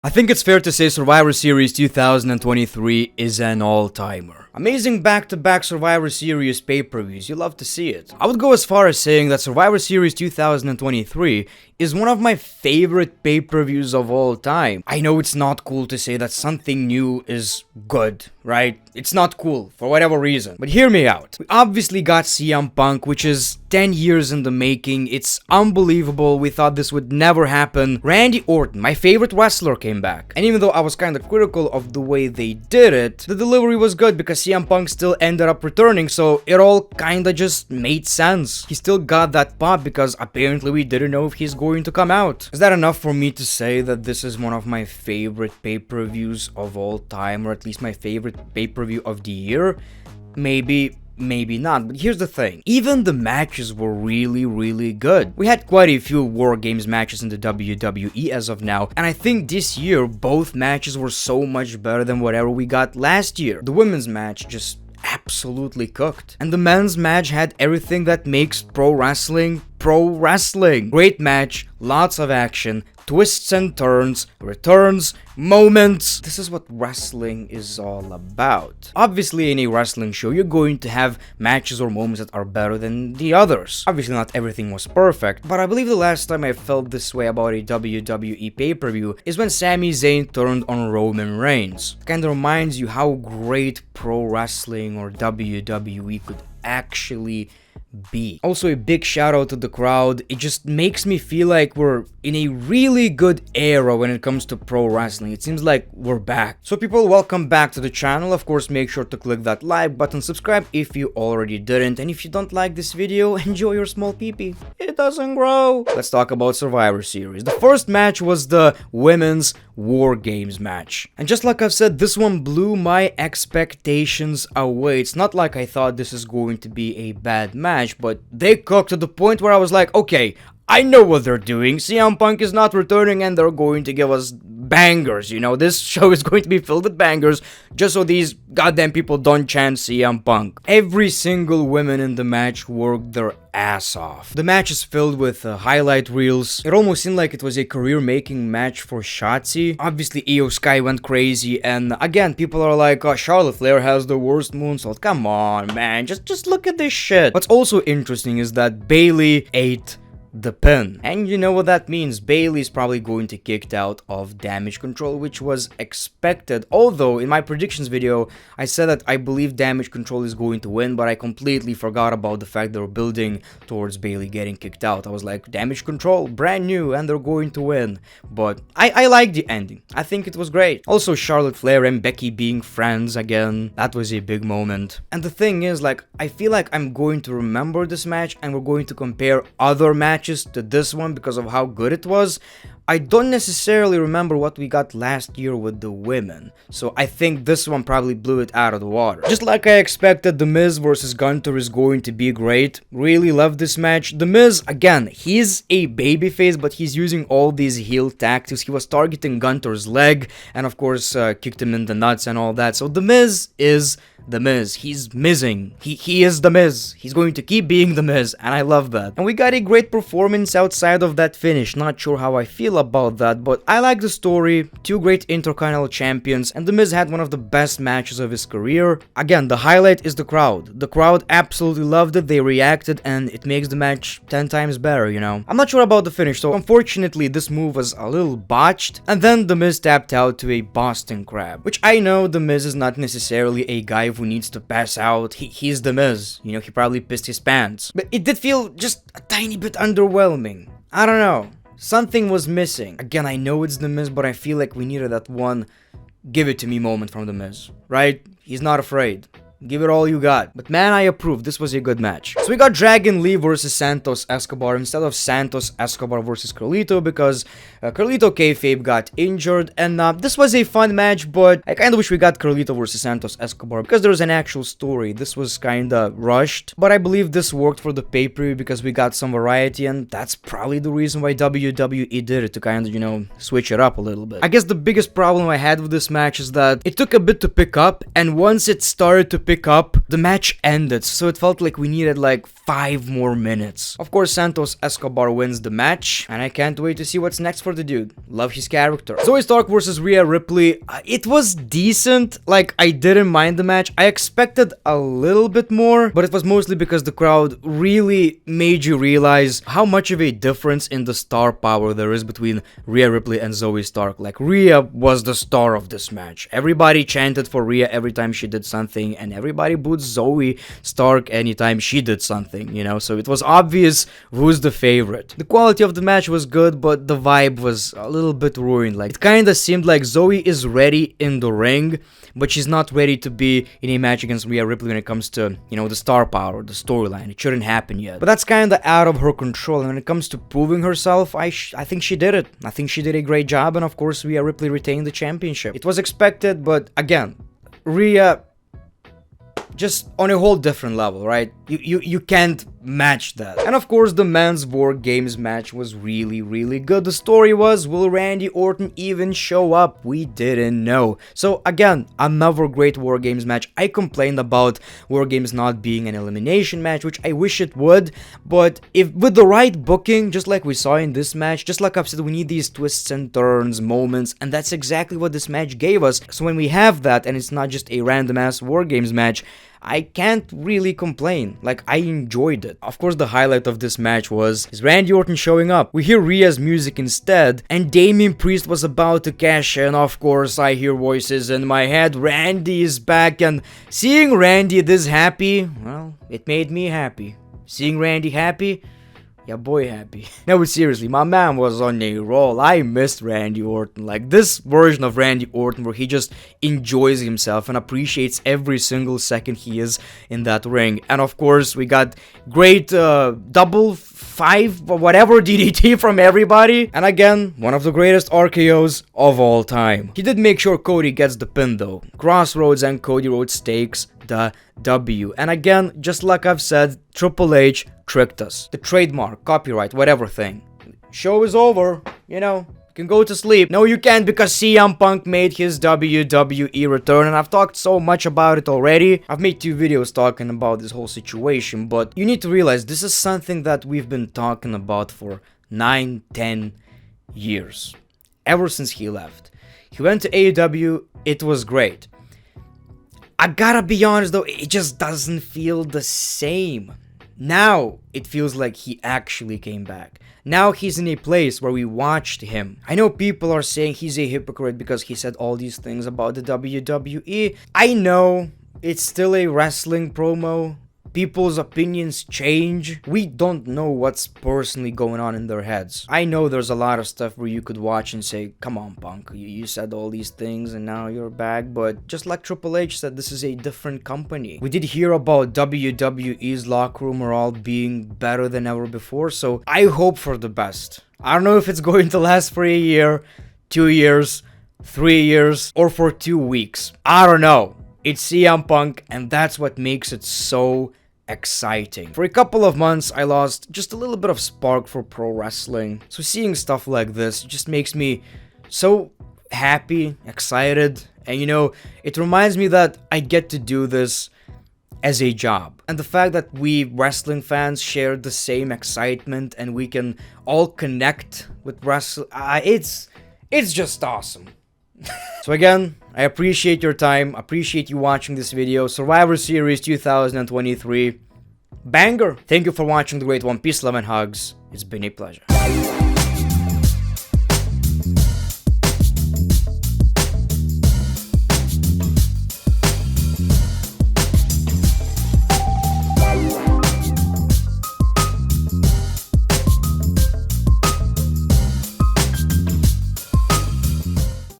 I think it's fair to say Survivor Series 2023 is an all-timer. Amazing back-to-back Survivor Series pay-per-views, you love to see it. I would go as far as saying that Survivor Series 2023 is one of my favorite pay-per-views of all time. I know it's not cool to say that something new is good, right? It's not cool, for whatever reason. But hear me out. We obviously got CM Punk, which is 10 years in the making. It's unbelievable. We thought this would never happen. Randy Orton, my favorite wrestler, came back. And even though I was kind of critical of the way they did it, the delivery was good because CM Punk still ended up returning, so it all kinda just made sense. He still got that pop because apparently we didn't know if he's going to come out. Is that enough for me to say that this is one of my favorite pay-per-views of all time, or at least my favorite pay-per-view of the year? Maybe not, but here's the thing. Even the matches were really good. We had quite a few War Games matches in the WWE as of now, and I think this year both matches were so much better than whatever we got last year. The women's match just absolutely cooked, and the men's match had everything that makes pro wrestling. Great match, lots of action, twists and turns, returns, moments. This is what wrestling is all about. Obviously, in a wrestling show, you're going to have matches or moments that are better than the others. Obviously, not everything was perfect, but I believe the last time I felt this way about a WWE pay-per-view is when Sami Zayn turned on Roman Reigns. It kind of reminds you how great pro wrestling or WWE could actually be. Also, a big shout out to the crowd. It just makes me feel like we're in a really good era when it comes to pro wrestling. It seems like we're back. So people, welcome back to the channel. Of course, make sure to click that like button, subscribe if you already didn't, and if you don't like this video, enjoy your small peepee. It doesn't grow. Let's talk about Survivor Series. The first match was the women's War Games match. And just like I've said, this one blew my expectations away. It's not like I thought this is going to be a bad match, but they cooked to the point where I was like, okay, I know what they're doing. CM Punk is not returning and they're going to give us bangers, you know. This show is going to be filled with bangers just so these goddamn people don't chant CM Punk. Every single woman in the match worked their ass off. The match is filled with highlight reels. It almost seemed like it was a career-making match for Shotzi. Obviously, Io Sky went crazy, and again, people are like, oh, Charlotte Flair has the worst moonsault. Come on, man, just look at this shit. What's also interesting is that Bayley ate the pin. And you know what that means. Bayley's probably going to kicked out of Damage Control, which was expected. Although, in my predictions video, I said that I believe Damage Control is going to win, but I completely forgot about the fact they were building towards Bayley getting kicked out. I was like, Damage Control, brand new, and they're going to win. But I like the ending. I think it was great. Also, Charlotte Flair and Becky being friends again. That was a big moment. And the thing is, like, I feel like I'm going to remember this match, and we're going to compare other matches to this one because of how good it was. I don't necessarily remember what we got last year with the women, so I think this one probably blew it out of the water. Just like I expected, The Miz versus Gunter is going to be great. Really love this match. The Miz, again, he's a babyface, but he's using all these heel tactics. He was targeting Gunter's leg, and of course, kicked him in the nuts and all that. So The Miz is The Miz. He's Mizzing. He is The Miz. He's going to keep being The Miz, and I love that. And we got a great performance outside of that finish. Not sure how I feel about that, but I like the story. Two great Intercontinental champions, and The Miz had one of the best matches of his career. Again, the highlight is the crowd. The crowd absolutely loved it. They reacted, and it makes the match 10 times better, you know. I'm not sure about the finish, so unfortunately this move was a little botched, and then The Miz tapped out to a Boston Crab, which I know The Miz is not necessarily a guy who needs to pass out. He's The Miz, you know, he probably pissed his pants, but it did feel just a tiny bit underwhelming. I don't know, something was missing. Again, I know it's The Miz, but I feel like we needed that one give it to me moment from The Miz, right? He's not afraid. Give it all you got. But man, I approve. This was a good match. So we got Dragon Lee versus Santos Escobar instead of Santos Escobar versus Carlito because Carlito Kayfabe got injured, and this was a fun match, but I kinda wish we got Carlito versus Santos Escobar because there was an actual story. This was kinda rushed, but I believe this worked for the pay-per-view because we got some variety, and that's probably the reason why WWE did it, to kinda, you know, switch it up a little bit. I guess the biggest problem I had with this match is that it took a bit to pick up, and once it started to pick pick up, the match ended, so it felt like we needed like 5 more minutes. Of course, Santos Escobar wins the match, and I can't wait to see what's next for the dude. Love his character. Zoe Stark versus Rhea Ripley. It was decent. Like, I didn't mind the match. I expected a little bit more, but it was mostly because the crowd really made you realize how much of a difference in the star power there is between Rhea Ripley and Zoe Stark. Like, Rhea was the star of this match. Everybody chanted for Rhea every time she did something, and everybody booed Zoe Stark anytime she did something, you know? So it was obvious who's the favorite. The quality of the match was good, but the vibe was a little bit ruined. Like, it kinda seemed like Zoe is ready in the ring, but she's not ready to be in a match against Rhea Ripley when it comes to, you know, the star power, the storyline. It shouldn't happen yet. But that's kinda out of her control, and when it comes to proving herself, I think she did it. I think she did a great job, and of course Rhea Ripley retained the championship. It was expected, but again, Rhea just on a whole different level, right? You can't match that. And of course, the men's War Games match was really good. The story was, will Randy Orton even show up? We didn't know. So again, another great War Games match. I complained about War Games not being an elimination match, which I wish it would, but if with the right booking, just like we saw in this match, just like I've said, we need these twists and turns, moments, and that's exactly what this match gave us. So when we have that, and it's not just a random ass War Games match, I can't really complain. Like, I enjoyed it. Of course, the highlight of this match was Randy Orton showing up. We hear Rhea's music instead, and Damian Priest was about to cash in. Of course, I hear voices in my head. Randy is back, and seeing Randy this happy, well, it made me happy. Seeing Randy happy, yeah, boy happy. No, but seriously, my man was on a roll. I missed Randy Orton. Like, this version of Randy Orton where he just enjoys himself and appreciates every single second he is in that ring. And of course, we got great double 5 or whatever DDT from everybody. And again, one of the greatest RKOs of all time. He did make sure Cody gets the pin though. Crossroads and Cody Rhodes takes the W. And again, just like I've said, Triple H tricked us. The trademark, copyright, whatever thing. Show is over, you know, you can go to sleep. No, you can't, because CM Punk made his WWE return, and I've talked so much about it already. I've made 2 videos talking about this whole situation, but you need to realize this is something that we've been talking about for 9-10 years. Ever since he left. He went to AEW, it was great. I gotta be honest though, it just doesn't feel the same. Now, it feels like he actually came back. Now he's in a place where we watched him. I know people are saying he's a hypocrite because he said all these things about the WWE. I know, it's still a wrestling promo. People's opinions change. We don't know what's personally going on in their heads. I know there's a lot of stuff where you could watch and say, come on, Punk, you said all these things and now you're back. But just like Triple H said, this is a different company. We did hear about WWE's locker room morale being better than ever before, so I hope for the best. I don't know if it's going to last for a year, 2 years, 3 years, or for 2 weeks. I don't know. It's CM Punk, and that's what makes it so exciting. For a couple of months, I lost just a little bit of spark for pro wrestling. So seeing stuff like this just makes me so happy, excited, and you know, it reminds me that I get to do this as a job. And the fact that we wrestling fans share the same excitement and we can all connect with wrestling, it's just awesome. So again, I appreciate your time, appreciate you watching this video. Survivor Series 2023, banger. Thank you for watching The Great One. Peace, love, and hugs. It's been a pleasure.